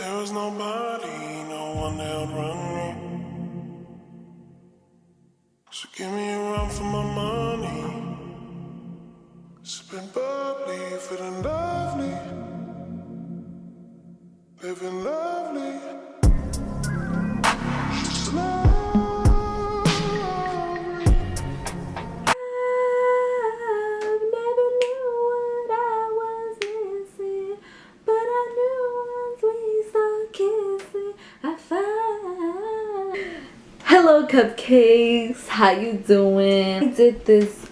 There was nobody, no one that would run me. So give me a run for my money. Sipping bubbly, feeling lovely, living lovely. She's lovely. Never knew what I was missing, but I knew once we start kissing, I found. Hello, cupcakes. How you doing? I did this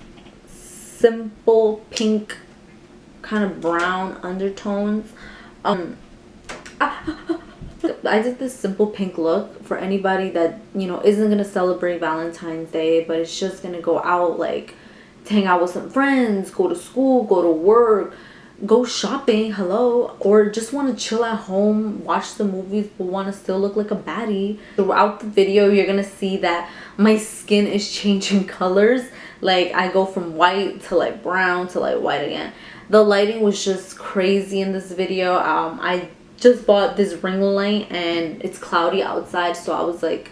simple pink, kind of brown undertones. I did this simple pink look for anybody that, you know, isn't gonna celebrate Valentine's Day, but it's just gonna go out, like to hang out with some friends, go to school, go to work, go shopping, hello, or just want to chill at home, watch the movies, but want to still look like a baddie. Throughout the video, you're gonna see that my skin is changing colors. Like, I go from white to like brown to like white again. The lighting was just crazy in this video. I just bought this ring light and it's cloudy outside, so I was like,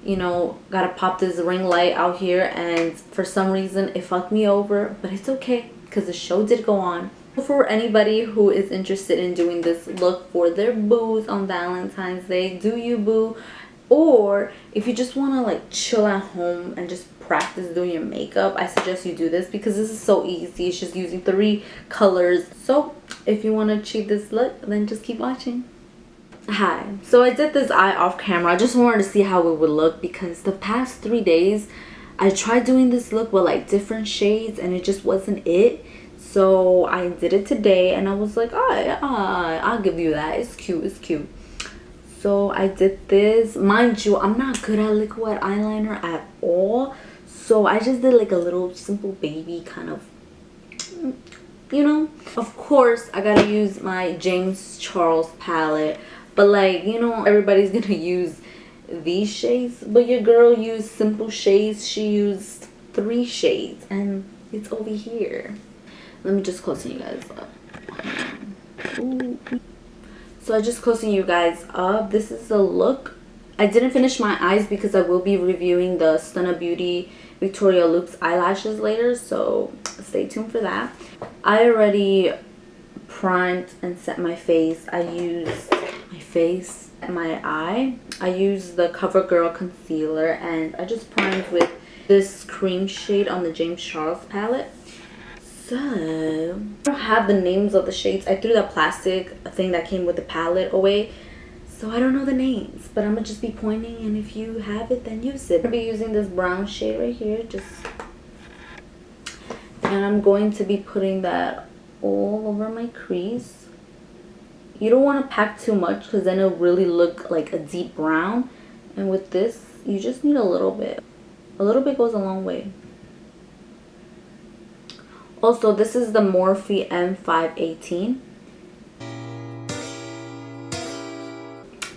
you know, gotta pop this ring light out here, and for some reason it fucked me over, but it's okay because the show did go on. For anybody who is interested in doing this look for their boos on Valentine's Day, do you, boo? Or if you just want to like chill at home and just practice doing your makeup, I suggest you do this because this is so easy. It's just using 3 colors. So if you want to achieve this look, then just keep watching. Hi, so I did this eye off camera. I just wanted to see how it would look because the past 3 days I tried doing this look with like different shades and it just wasn't it. So I did it today and I was like, I'll give you that. It's cute, it's cute. So I did this. Mind you, I'm not good at liquid eyeliner at all, so I just did like a little simple baby kind of, you know. Of course I gotta use my James Charles palette, but like, you know, everybody's gonna use these shades, but your girl used simple shades. She used 3 shades and it's over here. Let me just close you guys up. Ooh. So I just closing you guys up. This is the look. I didn't finish my eyes because I will be reviewing the Fenty Beauty Victoria Loops eyelashes later, so stay tuned for that. I already primed and set my face. I used my face, my eye. I used the CoverGirl concealer and I just primed with this cream shade on the James Charles palette. So I don't have the names of the shades. I threw that plastic thing that came with the palette away, so I don't know the names, but I'm gonna just be pointing, and if you have it, then use it. I'm gonna be using this brown shade right here, and I'm going to be putting that all over my crease. You don't want to pack too much because then it'll really look like a deep brown, and with this you just need a little bit. A little bit goes a long way. Also, this is the Morphe M518.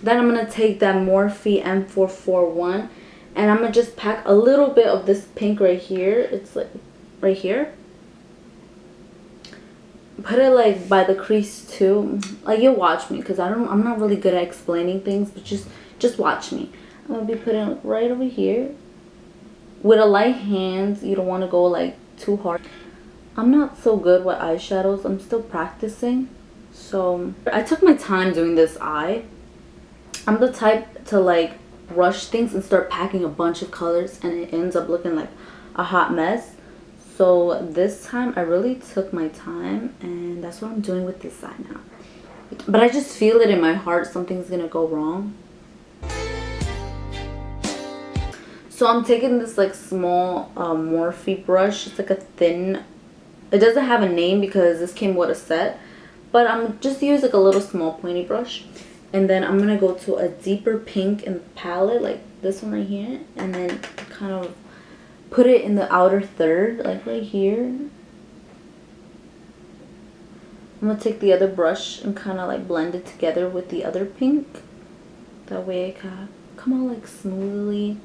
Then I'm going to take that Morphe M441 and I'm going to just pack a little bit of this pink right here. It's like right here. Put it like by the crease too. Like, you'll watch me because I'm not really good at explaining things, but just watch me. I'm going to be putting it right over here. With a light hand, you don't want to go like too hard. I'm not so good with eyeshadows. I'm still practicing. So I took my time doing this eye. I'm the type to like rush things and start packing a bunch of colors and it ends up looking like a hot mess. So this time I really took my time and that's what I'm doing with this eye now. But I just feel it in my heart something's gonna go wrong. So I'm taking this like small Morphe brush. It's like a thin, it doesn't have a name because this came with a set, but I'm just use like a little small pointy brush, and then I'm gonna go to a deeper pink in the palette, like this one right here, and then kind of put it in the outer third, like right here. I'm gonna take the other brush and kind of like blend it together with the other pink. That way it can come out like smoothly.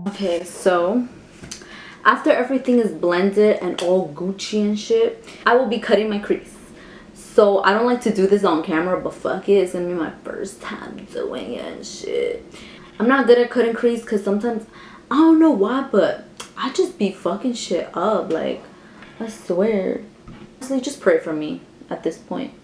Okay, so After everything is blended and all Gucci and shit, I will be cutting my crease. So I don't like to do this on camera, but fuck it, it's gonna be my first time doing it and shit. I'm not good at cutting crease because sometimes, I don't know why, but I just be fucking shit up. Like, I swear. Honestly, just pray for me at this point.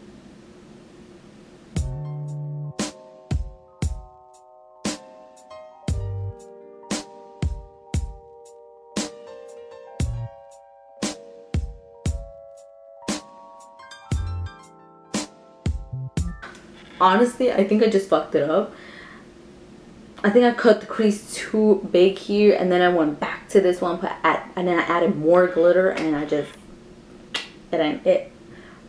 Honestly, I think I just fucked it up. I think I cut the crease too big here, and then I went back to this one, and then I added more glitter, and it ain't it.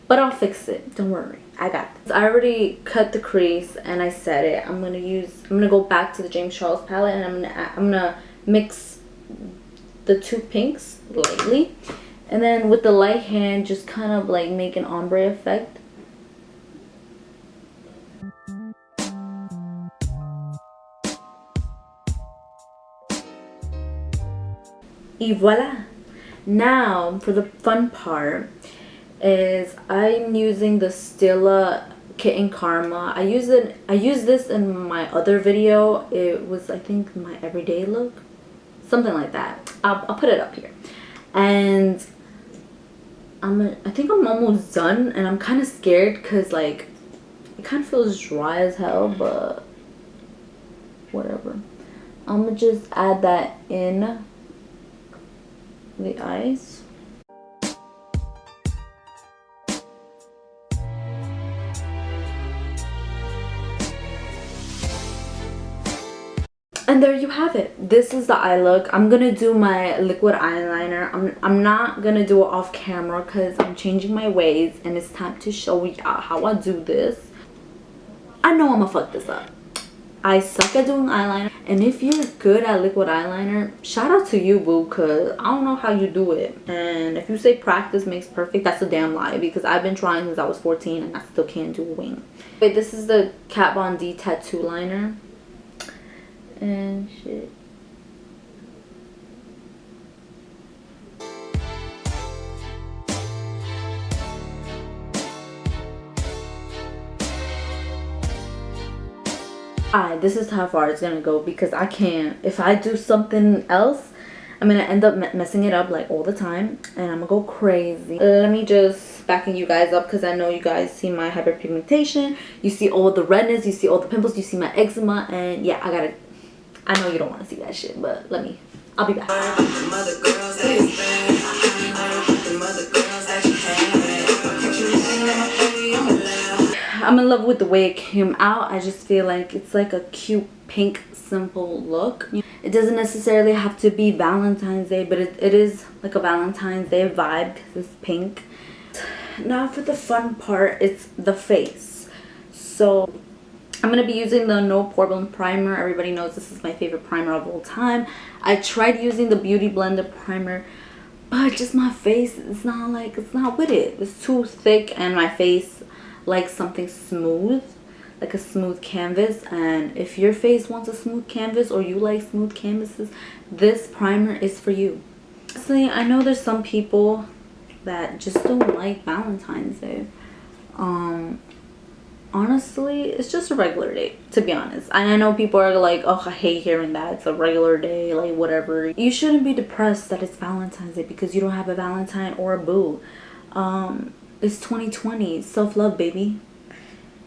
But I'll fix it. Don't worry, I got this. I already cut the crease and I set it. I'm gonna go back to the James Charles palette, and I'm gonna mix the two pinks lightly, and then with the light hand, just kind of like make an ombre effect. Et voila! Now for the fun part is I'm using the Stila Kitten Karma. I used this in my other video. It was, I think, my everyday look, something like that. I'll put it up here. And I think I'm almost done, and I'm kind of scared because like it kind of feels dry as hell, but whatever. I'm gonna just add that in the eyes. And there you have it. This is the eye look. I'm gonna do my liquid eyeliner. I'm not gonna do it off camera because I'm changing my ways, and it's time to show y'all how I do this. I know I'm gonna fuck this up. I suck at doing eyeliner, and if you're good at liquid eyeliner, shout out to you, boo, because I don't know how you do it. And if you say practice makes perfect, that's a damn lie, because I've been trying since I was 14 and I still can't do a wing. Wait, this is the Kat Von D tattoo liner and shit. Alright, this is how far it's gonna go, because I can't. If I do something else, I'm gonna end up messing it up like all the time, and I'm gonna go crazy. Let me just backing you guys up, because I know you guys see my hyperpigmentation, you see all the redness, you see all the pimples, you see my eczema, and yeah, I know you don't want to see that shit, but I'll be back. I'm in love with the way it came out. I just feel like it's like a cute pink simple look. It doesn't necessarily have to be Valentine's Day, but it is like a Valentine's Day vibe because it's pink. Now for the fun part, it's the face. So I'm going to be using the No Pore Primer. Everybody knows this is my favorite primer of all time. I tried using the Beauty Blender primer, but just my face, it's not with it. It's too thick, and my face likes something smooth, like a smooth canvas. And if your face wants a smooth canvas, or you like smooth canvases, this primer is for you. Honestly, I know there's some people that just don't like Valentine's Day. Honestly, it's just a regular day, to be honest. And I know people are like, oh, I hate hearing that, it's a regular day, like whatever. You shouldn't be depressed that it's Valentine's Day because you don't have a Valentine or a boo. It's 2020. Self-love, baby.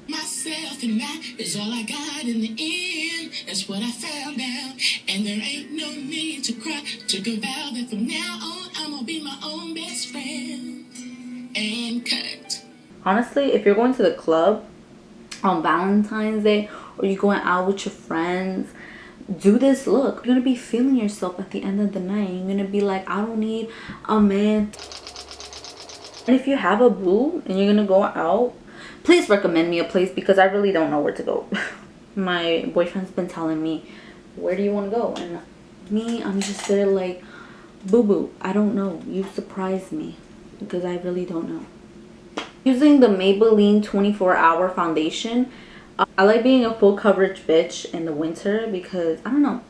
Myself and I is all I got in the end. That's what I found out. And there ain't no need to cry. Took a vow that from now on I'm gonna be my own best friend. And cut. Honestly, if you're going to the club on Valentine's Day, or you're going out with your friends, do this look. You're gonna be feeling yourself at the end of the night. You're gonna be like, I don't need a man. And if you have a boo and you're gonna go out, please recommend me a place, because I really don't know where to go. My boyfriend's been telling me, where do you want to go? And me, I'm just there like, boo boo, I don't know. You surprised me, because I really don't know. Using the Maybelline 24-hour foundation. I like being a full coverage bitch in the winter because, I don't know.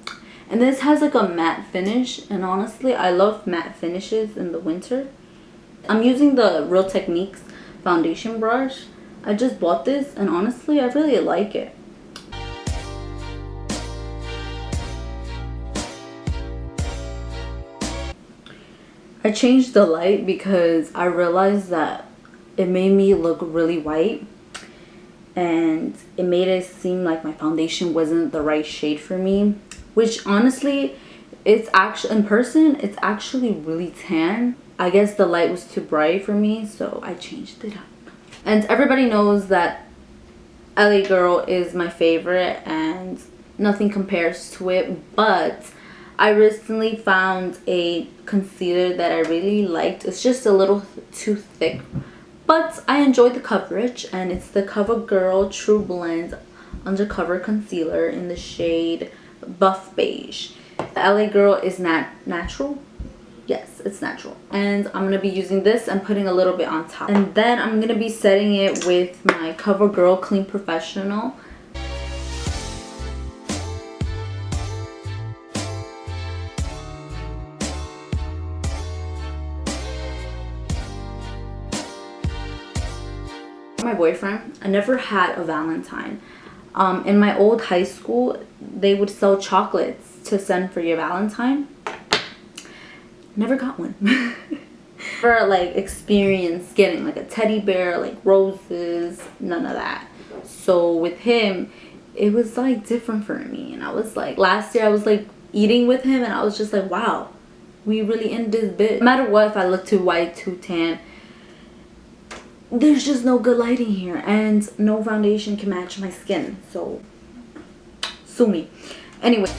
And this has like a matte finish, and honestly I love matte finishes in the winter. I'm using the Real Techniques foundation brush. I just bought this and honestly I really like it. I changed the light because I realized that it made me look really white, and it made it seem like my foundation wasn't the right shade for me, which honestly, it's actually in person it's actually really tan. I guess the light was too bright for me, so I changed it up. And everybody knows that LA Girl is my favorite and nothing compares to it, but I recently found a concealer that I really liked. It's just a little too thick, but I enjoyed the coverage, and it's the CoverGirl True Blend Undercover Concealer in the shade Buff Beige. The LA Girl is natural. Yes, it's natural. And I'm going to be using this and putting a little bit on top. And then I'm going to be setting it with my CoverGirl Clean Professional. My boyfriend, I never had a Valentine. In my old high school, they would sell chocolates to send for your Valentine. Never got one. Never like experienced getting like a teddy bear, like roses, none of that. So with him, it was like different for me. And I was like, last year I was like eating with him and I was just like, wow, we really in this bit. No matter what, if I look too white, too tan, there's just no good lighting here, and no foundation can match my skin, so sue me. Anyway,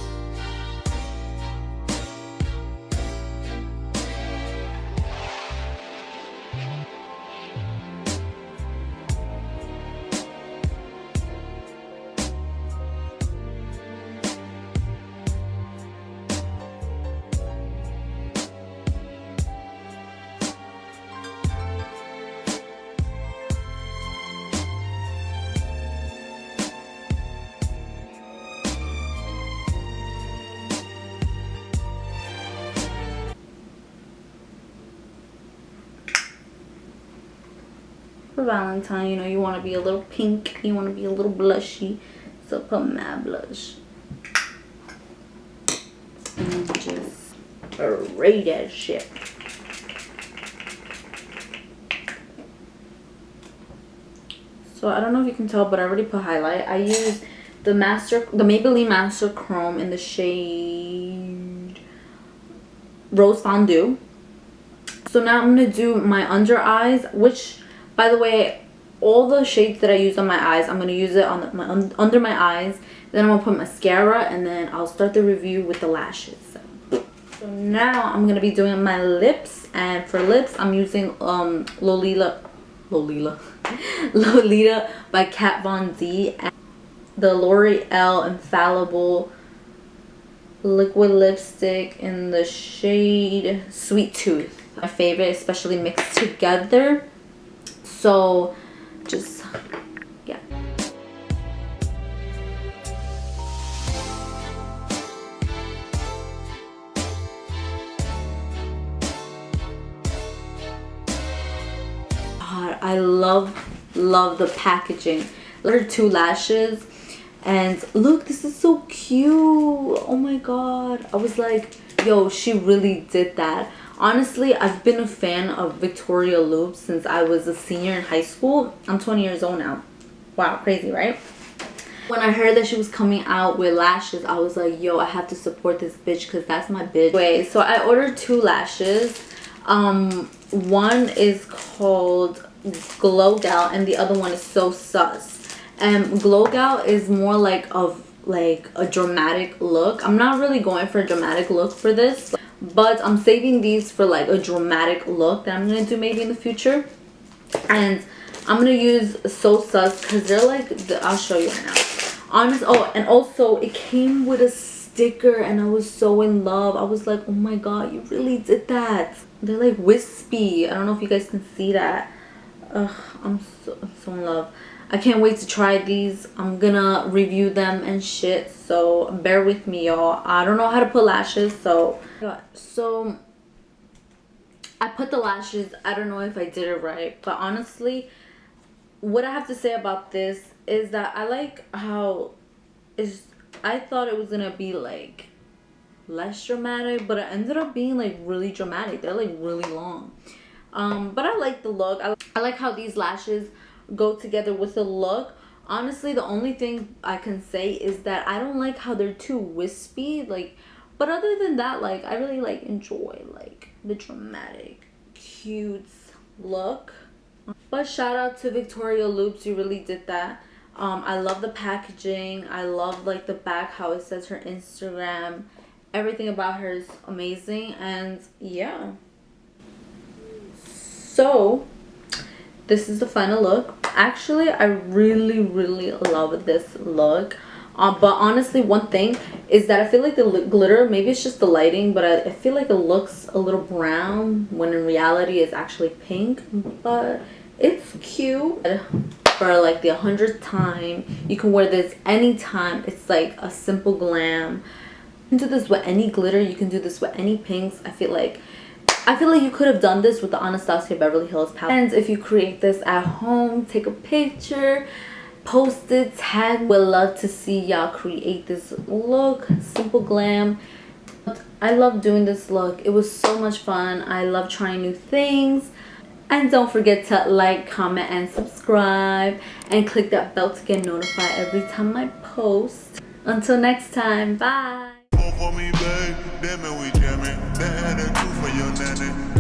for Valentine, you know, you want to be a little pink, you want to be a little blushy, so put matte blush and just array that shit. So I don't know if you can tell, but I already put highlight. I used the Maybelline Master Chrome in the shade Rose Fondue. So now I'm gonna do my under eyes, which, by the way, all the shades that I use on my eyes, I'm going to use it on under my eyes. Then I'm going to put mascara, and then I'll start the review with the lashes. So now I'm going to be doing my lips. And for lips, I'm using Lolita by Kat Von D. And the L'Oreal Infallible liquid lipstick in the shade Sweet Tooth. My favorite, especially mixed together. So just, yeah. God, I love the packaging. There are 2 lashes, and look, this is so cute. Oh my god. I was like, yo, she really did that. Honestly, I've been a fan of Victoria Loop since I was a senior in high school. I'm 20 years old now. Wow, crazy, right? When I heard that she was coming out with lashes, I was like, yo, I have to support this bitch because that's my bitch. Anyway, so I ordered 2 lashes. One is called Glow Gal and the other one is So Sus. And Glow Gal is more like a dramatic look. I'm not really going for a dramatic look for this, but I'm saving these for like a dramatic look that I'm gonna do maybe in the future. And I'm gonna use So Sus because they're like I'll show you right now. Oh, and also it came with a sticker and I was so in love. I was like, oh my god, you really did that. They're like wispy. I don't know if you guys can see that. Ugh, I'm so in love. I can't wait to try these. I'm gonna review them and shit, so bear with me, y'all. I don't know how to put lashes, so I put the lashes. I don't know if I did it right, but honestly, what I have to say about this is that I like how I thought it was gonna be like less dramatic, but it ended up being like really dramatic. They're like really long. But I like the look. I like how these lashes go together with the look. Honestly, the only thing I can say is that I don't like how they're too wispy, like, but other than that, like, I really like enjoy like the dramatic cute look. But shout out to Victoria Loops, you really did that. I love the packaging. I love like the back, how it says her Instagram. Everything about her is amazing. And yeah, so this is the final look. Actually, I really love this look. But honestly, one thing is that I feel like the glitter, maybe it's just the lighting, but I feel like it looks a little brown when in reality it's actually pink. But it's cute. For like the 100th time, you can wear this anytime. It's like a simple glam. You can do this with any glitter. You can do this with any pinks. I feel like you could have done this with the Anastasia Beverly Hills palette. And if you create this at home, take a picture, post it, tag. Would love to see y'all create this look. Simple glam. I love doing this look. It was so much fun. I love trying new things. And don't forget to like, comment, and subscribe. And click that bell to get notified every time I post. Until next time, bye. For me, babe, damn it, we jamming. That had a two for your nanny.